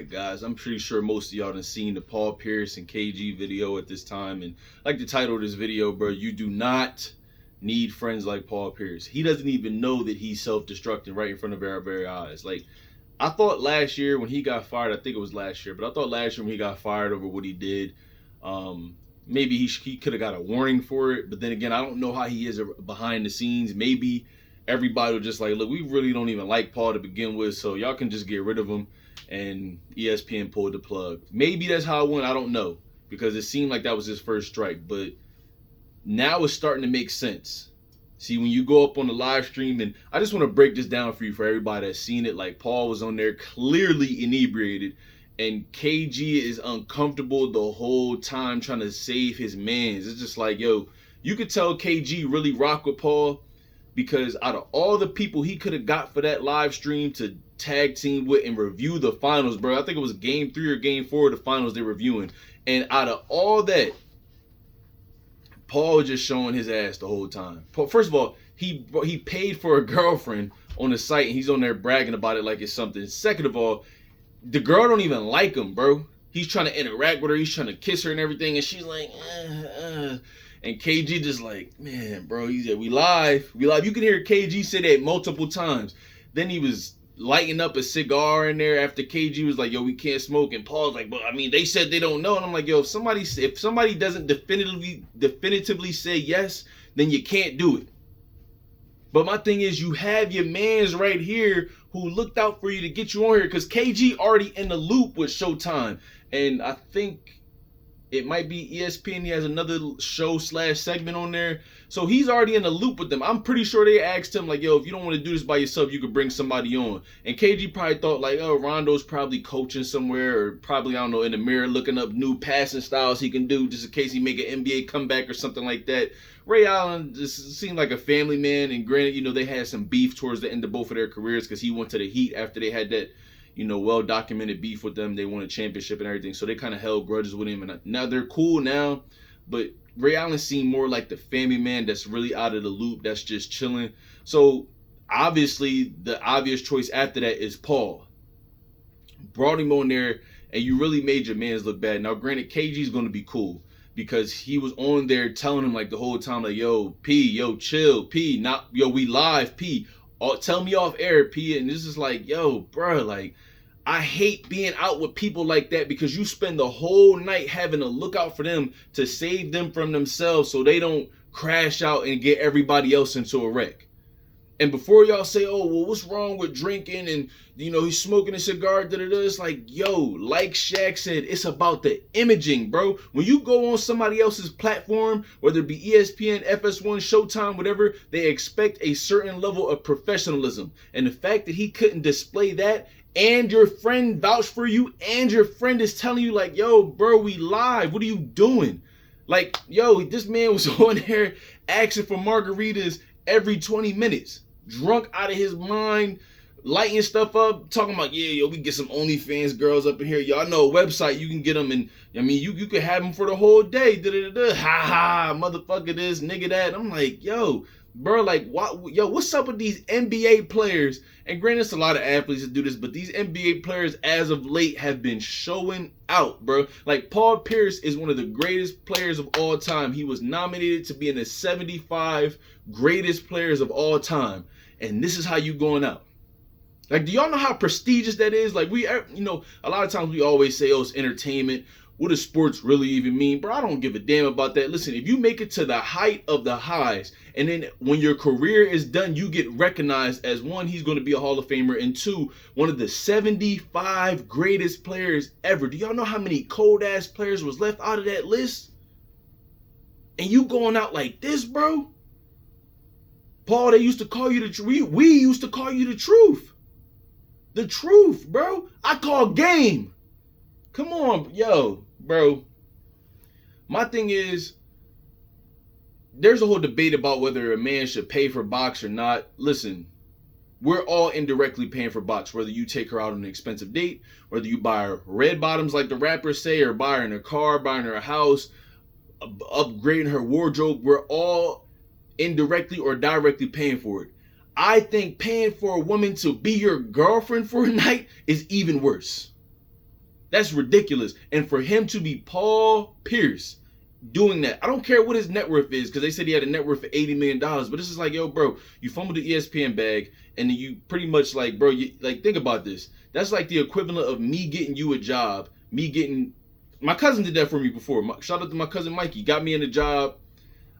right, guys, I'm pretty sure most of y'all done seen the Paul Pierce and KG video at this time. And like the title of this video, bro, you do not need friends like Paul Pierce. He doesn't even know that he's self-destructing right in front of our very eyes. Like, I thought last year when he got fired, I think it was last year, but I thought last year when he got fired over what he did, maybe he could have got a warning for it. But then again, I don't know how he is behind the scenes. Maybe everybody was just like, look, we really don't even like Paul to begin with, so y'all can just get rid of him. And ESPN pulled the plug. Maybe that's how it went. I don't know, because it seemed like that was his first strike. But now it's starting to make sense. See, when you go up on the live stream, and I just want to break this down for you, for everybody that's seen it. Like, Paul was on there clearly inebriated, and KG is uncomfortable the whole time trying to save his mans. It's just like, yo, you could tell KG really rock with Paul, because out of all the people he could have got for that live stream to tag team with and review the finals, bro, I think it was game 3 or game 4 of the finals they're reviewing. And out of all that, Paul was just showing his ass the whole time. First of all, he paid for a girlfriend on the site, and he's on there bragging about it like it's something. Second of all, the girl don't even like him, bro. He's trying to interact with her. He's trying to kiss her and everything, and she's like, And KG just like, man, bro, he said, we live. You can hear KG say that multiple times. Then he was lighting up a cigar in there after KG was like, yo, we can't smoke. And Paul's like, but I mean, they said they don't know. And I'm like, yo, if somebody doesn't definitively say yes, then you can't do it. But my thing is, you have your mans right here who looked out for you to get you on here, because KG already in the loop with Showtime. And I think it might be ESPN. He has another show / segment on there. So he's already in the loop with them. I'm pretty sure they asked him, like, yo, if you don't want to do this by yourself, you could bring somebody on. And KG probably thought, like, oh, Rondo's probably coaching somewhere, or probably, I don't know, in the mirror looking up new passing styles he can do just in case he make an NBA comeback or something like that. Ray Allen just seemed like a family man. And granted, you know, they had some beef towards the end of both of their careers, because he went to the Heat after they had that, you know, well-documented beef with them. They won a championship and everything, so they kind of held grudges with him. And now they're cool now, but Ray Allen seemed more like the family man that's really out of the loop, that's just chilling. So obviously, the obvious choice after that is Paul. Brought him on there, and you really made your mans look bad. Now, granted, KG's going to be cool, because he was on there telling him like the whole time, like, yo, P, yo, chill, P, not, yo, we live, P. Tell me off air, P. And this is like, yo, bro, like, I hate being out with people like that, because you spend the whole night having to look out for them to save them from themselves so they don't crash out and get everybody else into a wreck. And before y'all say, oh, well, what's wrong with drinking and, you know, he's smoking a cigar, it's like, yo, like Shaq said, it's about the imaging, bro. When you go on somebody else's platform, whether it be ESPN, FS1, Showtime, whatever, they expect a certain level of professionalism. And the fact that he couldn't display that, and your friend vouched for you, and your friend is telling you like, yo, bro, we live. What are you doing? Like, yo, this man was on there asking for margaritas every 20 minutes. Drunk out of his mind, lighting stuff up, talking about, yeah, yo, we get some OnlyFans girls up in here. Y'all know a website you can get them, and I mean, you could have them for the whole day. Ha ha, motherfucker this, nigga that. I'm like, yo, bro, like, what, yo, what's up with these NBA players? And granted, it's a lot of athletes that do this, but these NBA players as of late have been showing out, bro. Like, Paul Pierce is one of the greatest players of all time. He was nominated to be in the 75 greatest players of all time. And this is how you going out. Like, do y'all know how prestigious that is? Like, we, you know, a lot of times we always say, oh, it's entertainment. What does sports really even mean? Bro, I don't give a damn about that. Listen, if you make it to the height of the highs, and then when your career is done, you get recognized as, one, he's going to be a Hall of Famer, and two, one of the 75 greatest players ever. Do y'all know how many cold-ass players was left out of that list? And you going out like this, bro? Paul, they used to call you the truth. We used to call you the truth. The truth, bro. I call game. Come on, yo, bro. My thing is, there's a whole debate about whether a man should pay for box or not. Listen, we're all indirectly paying for box, whether you take her out on an expensive date, whether you buy her red bottoms like the rappers say, or buy her in a car, buying her a house, upgrading her wardrobe. We're all indirectly or directly paying for it. I think paying for a woman to be your girlfriend for a night is even worse. That's ridiculous. And for him to be Paul Pierce doing that, I don't care what his net worth is, because they said he had a net worth of $80 million. But this is like, yo, bro, you fumbled the ESPN bag, and then you pretty much like, bro, you, like, think about this. That's like the equivalent of me getting you a job, my cousin did that for me before. Shout out to my cousin Mikey. Got me in a job.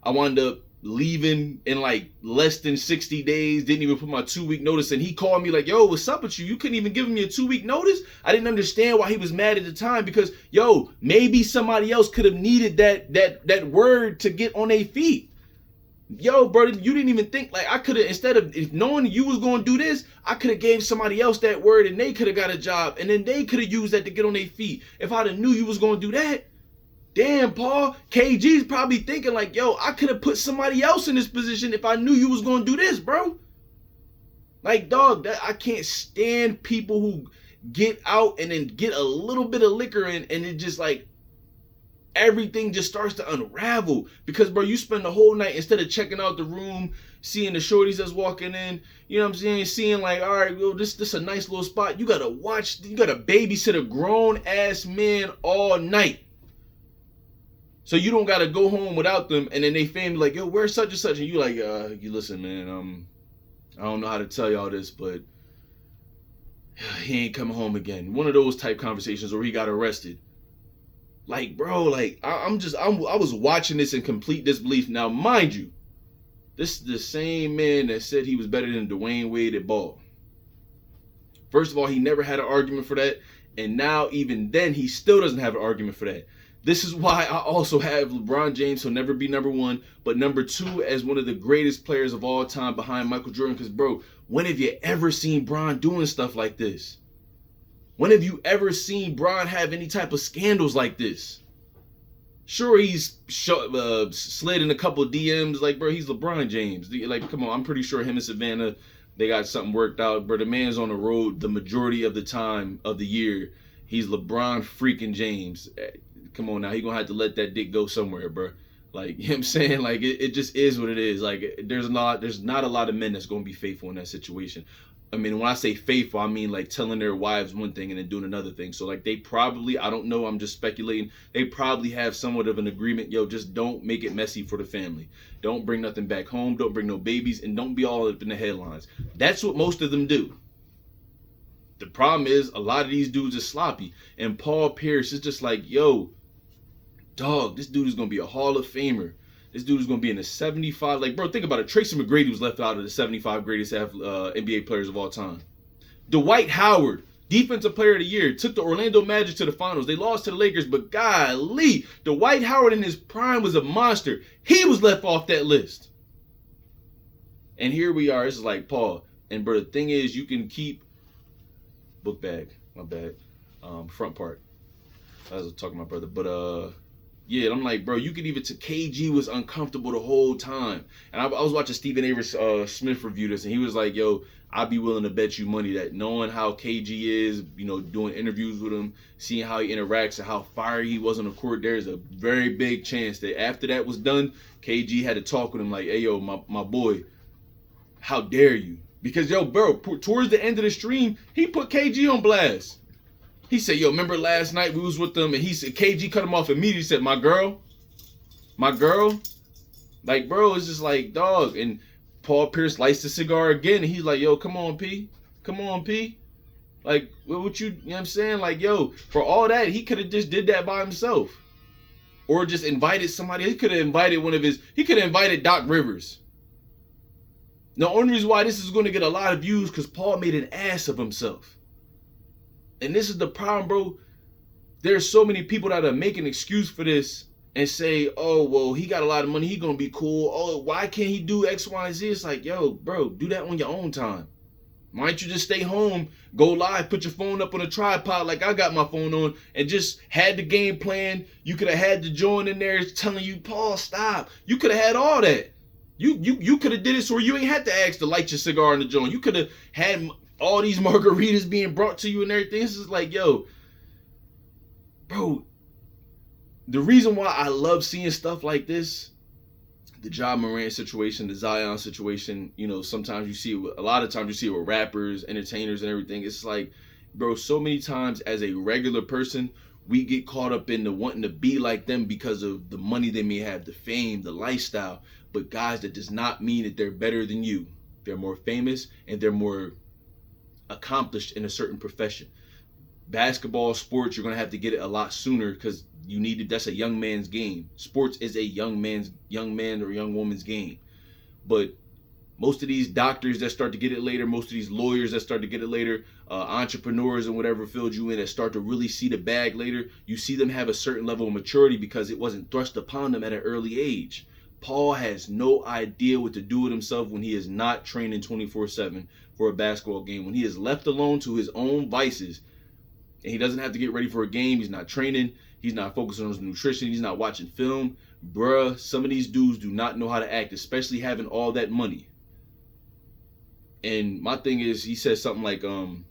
I wound up leaving in like less than 60 days. Didn't even put my 2-week notice. And he called me like, yo, what's up with you? You couldn't even give me a 2-week notice? I didn't understand why he was mad at the time, because, yo, maybe somebody else could have needed that word to get on their feet. Yo, bro, you didn't even think, like, I could have, instead of knowing you was going to do this, I could have gave somebody else that word, and they could have got a job, and then they could have used that to get on their feet. If I'd have knew you was going to do that, damn, Paul, KG's probably thinking like, yo, I could have put somebody else in this position if I knew you was going to do this, bro. Like, dog, I can't stand people who get out and then get a little bit of liquor in, and it just like, everything just starts to unravel. Because, bro, you spend the whole night, instead of checking out the room, seeing the shorties that's walking in, you know what I'm saying, seeing like, all right, well, this a nice little spot. You gotta babysit a grown ass man all night, so you don't gotta go home without them. And then they family like, yo, where's such and such? And you like, you listen, man, I don't know how to tell y'all this, but he ain't coming home again. One of those type conversations where he got arrested. Like, bro, like, I was watching this in complete disbelief. Now, mind you, this is the same man that said he was better than Dwayne Wade at ball. First of all, he never had an argument for that. And now, even then, he still doesn't have an argument for that. This is why I also have LeBron James, he'll never be number one, but number two as one of the greatest players of all time behind Michael Jordan. Because, bro, when have you ever seen Bron doing stuff like this? When have you ever seen Bron have any type of scandals like this? Sure, he's slid in a couple of DMs. Like, bro, he's LeBron James. Like, come on, I'm pretty sure him and Savannah, they got something worked out. Bro, the man's on the road the majority of the time of the year. He's LeBron freaking James. Come on now, he gonna have to let that dick go somewhere, bro. Like, you know what I'm saying? Like, it just is what it is. Like, there's not a lot of men that's gonna be faithful in that situation. I mean, when I say faithful, I mean like telling their wives one thing and then doing another thing. So like, they probably, I don't know, I'm just speculating, they probably have somewhat of an agreement. Yo, just don't make it messy for the family. Don't bring nothing back home. Don't bring no babies, and don't be all up in the headlines. That's what most of them do. The problem is a lot of these dudes are sloppy. And Paul Pierce is just like, yo, dog, this dude is going to be a Hall of Famer. This dude is going to be in the 75. Like, bro, think about it. Tracy McGrady was left out of the 75 greatest NBA players of all time. Dwight Howard, Defensive Player of the Year, took the Orlando Magic to the finals. They lost to the Lakers, but golly, Dwight Howard in his prime was a monster. He was left off that list. And here we are. This is like, Paul. And, bro, the thing is, you can keep... Book bag. My bad. Front part. I was talking to my brother. But, yeah, I'm like, bro, you could even, KG was uncomfortable the whole time. And I was watching Stephen A. Smith review this, and he was like, yo, I'd be willing to bet you money that knowing how KG is, you know, doing interviews with him, seeing how he interacts and how fiery he was on the court, there's a very big chance that after that was done, KG had to talk with him like, hey, yo, my boy, how dare you? Because, yo, bro, towards the end of the stream, he put KG on blast. He said, yo, remember last night we was with them, and he said, KG cut him off immediately. He said, my girl. Like, bro, it's just like, dog. And Paul Pierce lights the cigar again, and he's like, yo, come on, P. Like, what you know what I'm saying? Like, yo, for all that, he could have just did that by himself. Or just invited somebody. He could have invited Doc Rivers. The only reason why this is going to get a lot of views because Paul made an ass of himself. And this is the problem, bro. There's so many people that are making an excuse for this and say, oh, well, he got a lot of money. He going to be cool. Oh, why can't he do X, Y, and Z? It's like, yo, bro, do that on your own time. Why don't you just stay home, go live, put your phone up on a tripod like I got my phone on, and just had the game plan. You could have had the joint in there telling you, Paul, stop. You could have had all that. You could have did it so you ain't had to ask to light your cigar in the joint. You could have had all these margaritas being brought to you and everything. It's just like, yo, bro, the reason why I love seeing stuff like this, the Ja Morant situation, the Zion situation, you know, sometimes you see it, a lot of times you see it with rappers, entertainers and everything. It's like, bro, so many times as a regular person, we get caught up in the wanting to be like them because of the money they may have, the fame, the lifestyle. But guys, that does not mean that they're better than you. They're more famous and they're more accomplished in a certain profession. Basketball, sports, you're gonna have to get it a lot sooner because you need it. That's a young man's game. Sports is a young man or young woman's game. But most of these doctors that start to get it later, most of these lawyers that start to get it later, entrepreneurs and whatever field you in that start to really see the bag later, you see them have a certain level of maturity because it wasn't thrust upon them at an early age. Paul has no idea what to do with himself when he is not training 24/7 for a basketball game. When he is left alone to his own vices and he doesn't have to get ready for a game, he's not training, he's not focusing on his nutrition, he's not watching film. Bruh, some of these dudes do not know how to act, especially having all that money. And my thing is, he said something like, on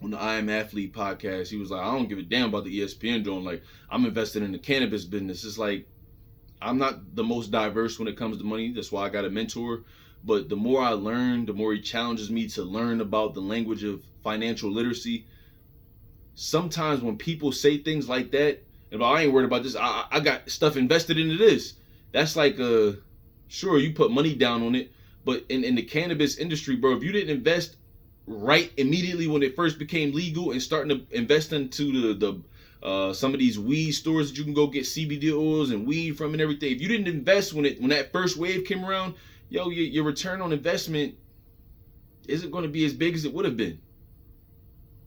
the I Am Athlete podcast, he was like, I don't give a damn about the ESPN doing, like, I'm invested in the cannabis business. It's like, I'm not the most diverse when it comes to money. That's why I got a mentor. But the more I learn, the more he challenges me to learn about the language of financial literacy. Sometimes when people say things like that, and I ain't worried about this, I got stuff invested into this. That's like, sure, you put money down on it. But in the cannabis industry, bro, if you didn't invest right immediately when it first became legal and starting to invest into the some of these weed stores that you can go get CBD oils and weed from and everything. If you didn't invest when that first wave came around, yo, your return on investment isn't going to be as big as it would have been.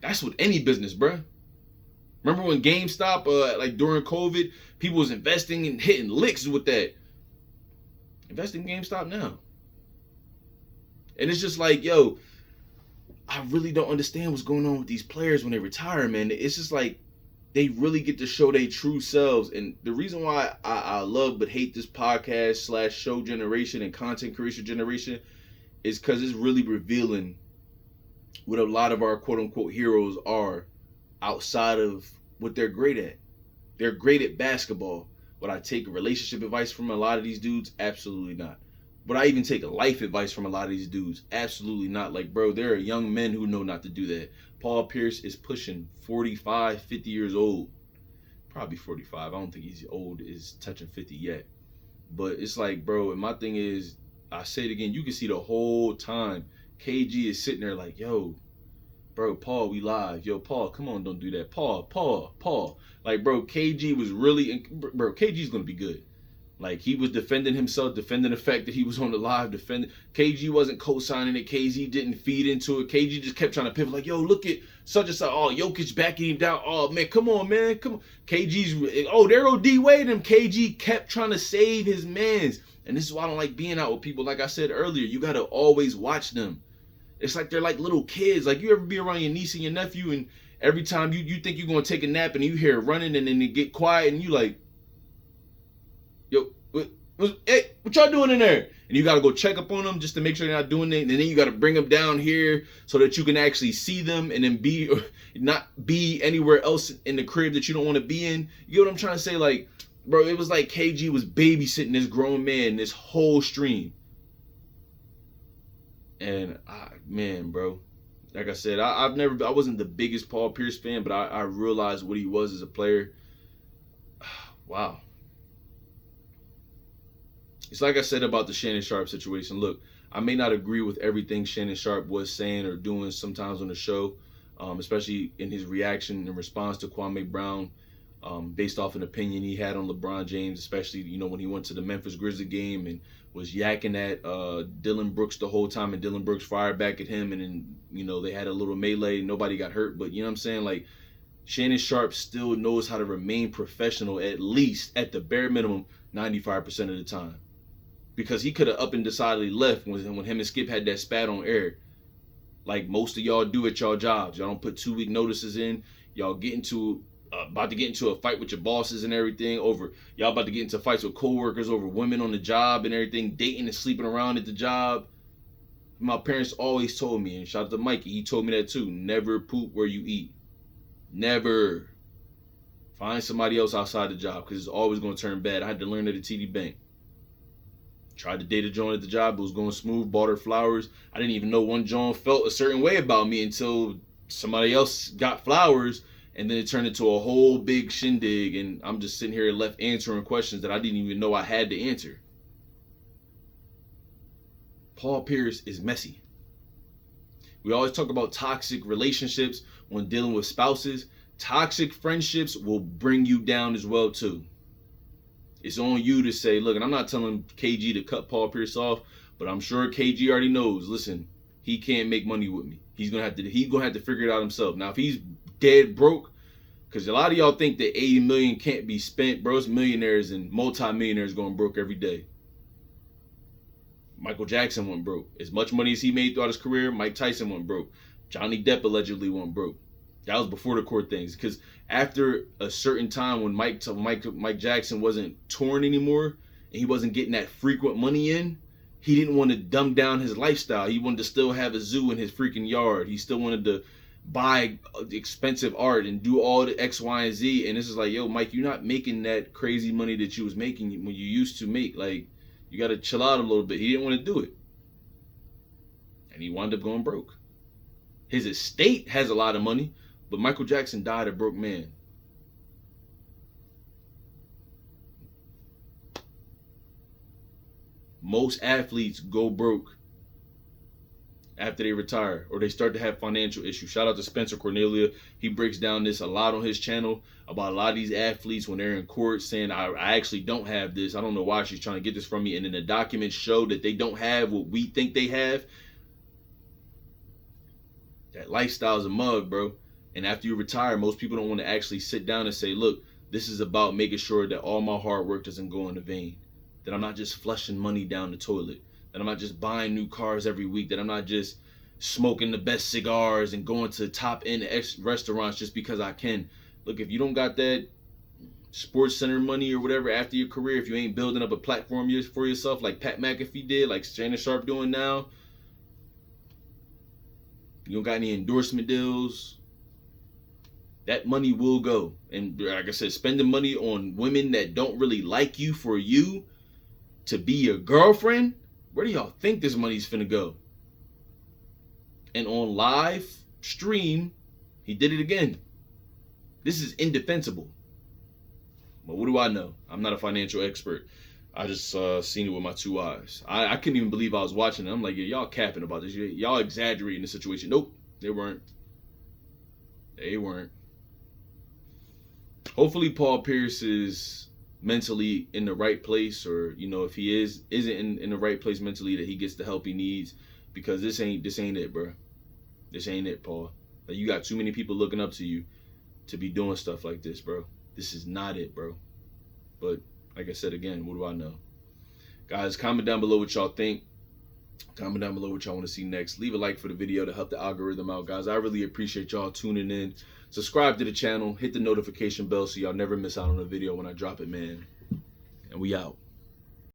That's with any business, bro. Remember when GameStop, like during COVID, people was investing and hitting licks with that. Invest in GameStop now. And it's just like, yo, I really don't understand what's going on with these players when they retire, man. It's just like they really get to show their true selves. And the reason why I love but hate this podcast / show generation and content creation generation is because it's really revealing what a lot of our quote unquote heroes are outside of what they're great at. They're great at basketball. Would I take relationship advice from a lot of these dudes? Absolutely not. Would I even take life advice from a lot of these dudes? Absolutely not. Like, bro, there are young men who know not to do that. Paul Pierce is pushing 45, 50 years old. Probably 45. I don't think he's old, is touching 50 yet. But it's like, bro, and my thing is, I say it again, you can see the whole time KG is sitting there like, yo, bro, Paul, we live. Yo, Paul, come on, don't do that. Paul. Like, bro, KG was really, bro, KG's going to be good. Like, he was defending himself, defending the fact that he was on the live, defending. KG wasn't co-signing it. KG didn't feed into it. KG just kept trying to pivot. Like, yo, look at such and such. Oh, Jokic backing him down. Oh, man, come on, man. Come on. KG's, oh, there go D-Wade. And KG kept trying to save his mans. And this is why I don't like being out with people. Like I said earlier, you got to always watch them. It's like they're like little kids. Like, you ever be around your niece and your nephew, and every time you think you're going to take a nap and you hear it running, and then they get quiet, and you like, yo, hey, what y'all doing in there? And you got to go check up on them just to make sure they're not doing it. And then you got to bring them down here so that you can actually see them and then not be anywhere else in the crib that you don't want to be in. You know what I'm trying to say? Like, bro, it was like KG was babysitting this grown man this whole stream. And man, bro, like I said, I wasn't the biggest Paul Pierce fan, but I realized what he was as a player. Wow. It's like I said about the Shannon Sharpe situation. Look, I may not agree with everything Shannon Sharpe was saying or doing sometimes on the show, especially in his reaction and response to Kwame Brown, based off an opinion he had on LeBron James, especially, you know, when he went to the Memphis Grizzlies game and was yakking at Dillon Brooks the whole time, and Dillon Brooks fired back at him, and then, you know, they had a little melee. Nobody got hurt, but you know what I'm saying? Like, Shannon Sharpe still knows how to remain professional, at least at the bare minimum 95% of the time. Because he could have up and decidedly left when him and Skip had that spat on air. Like most of y'all do at y'all jobs. Y'all don't put 2-week notices in. Y'all get into about to get into a fight with your bosses and everything over. Y'all about to get into fights with coworkers over women on the job and everything, dating and sleeping around at the job. My parents always told me, and shout out to Mikey, he told me that too. Never poop where you eat. Never. Find somebody else outside the job because it's always going to turn bad. I had to learn that at TD Bank. Tried to date a Joan at the job. It was going smooth. Bought her flowers. I didn't even know one Joan felt a certain way about me until somebody else got flowers, and then it turned into a whole big shindig, and I'm just sitting here left answering questions that I didn't even know I had to answer. Paul Pierce is messy. We always talk about toxic relationships when dealing with spouses. Toxic friendships will bring you down as well too. It's on you to say, look, and I'm not telling KG to cut Paul Pierce off, but I'm sure KG already knows, listen, he can't make money with me. He's gonna have to figure it out himself. Now if he's dead broke, because a lot of y'all think that 80 million can't be spent, bro. It's millionaires and multi-millionaires going broke every day. Michael Jackson went broke. As much money as he made throughout his career, Mike Tyson went broke. Johnny Depp allegedly went broke. That was before the court things. Because after a certain time when Mike Jackson wasn't touring anymore and he wasn't getting that frequent money in, he didn't want to dumb down his lifestyle. He wanted to still have a zoo in his freaking yard. He still wanted to buy expensive art and do all the X, Y, and Z. And this is like, yo, Mike, you're not making that crazy money that you was making when you used to make. Like, you got to chill out a little bit. He didn't want to do it. And he wound up going broke. His estate has a lot of money, but Michael Jackson died a broke man. Most athletes go broke after they retire or they start to have financial issues. Shout out to Spencer Cornelia. He breaks down this a lot on his channel about a lot of these athletes when they're in court saying, I actually don't have this. I don't know why she's trying to get this from me. And then the documents show that they don't have what we think they have. That lifestyle is a mug, bro. And after you retire, most people don't want to actually sit down and say, look, this is about making sure that all my hard work doesn't go in vain. That I'm not just flushing money down the toilet. That I'm not just buying new cars every week. That I'm not just smoking the best cigars and going to top-end restaurants just because I can. Look, if you don't got that Sports Center money or whatever after your career, if you ain't building up a platform for yourself like Pat McAfee did, like Shannon Sharp doing now, you don't got any endorsement deals, that money will go. And like I said, spending money on women that don't really like you for you to be your girlfriend, where do y'all think this money's finna go? And on live stream, he did it again. This is indefensible. But what do I know? I'm not a financial expert. I just seen it with my two eyes. I couldn't even believe I was watching it. I'm like, yeah, y'all capping about this. Y'all exaggerating the situation. Nope, they weren't. They weren't. Hopefully Paul Pierce is mentally in the right place, or if he isn't in the right place mentally, that he gets the help he needs, because this ain't it, bro. This ain't it, Paul. Like, you got too many people looking up to you to be doing stuff like this, bro. This is not it, bro. But like I said again, what do I know? Guys, comment down below what y'all think. Comment down below what y'all want to see next. Leave a like for the video to help the algorithm out, guys. I really appreciate y'all tuning in. Subscribe to the channel. Hit the notification bell so y'all never miss out on a video when I drop it, man. And we out.